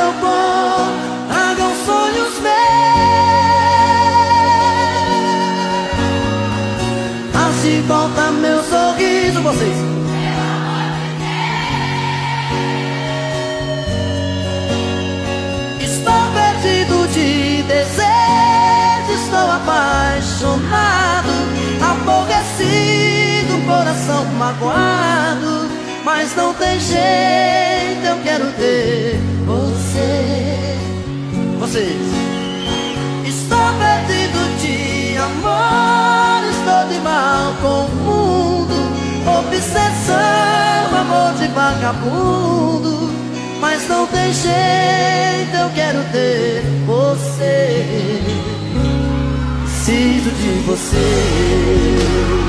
meu bom, tragam sonhos meus. Assim volta meu sorriso, vocês. Estou perdido de desejo, estou apaixonado, aborrecido, coração magoado. Mas não tem jeito, eu quero ter você. Vocês. Estou perdido de amor, estou de mal com o mundo, obsessão, amor de vagabundo. Mas não tem jeito, eu quero ter você. Preciso de você.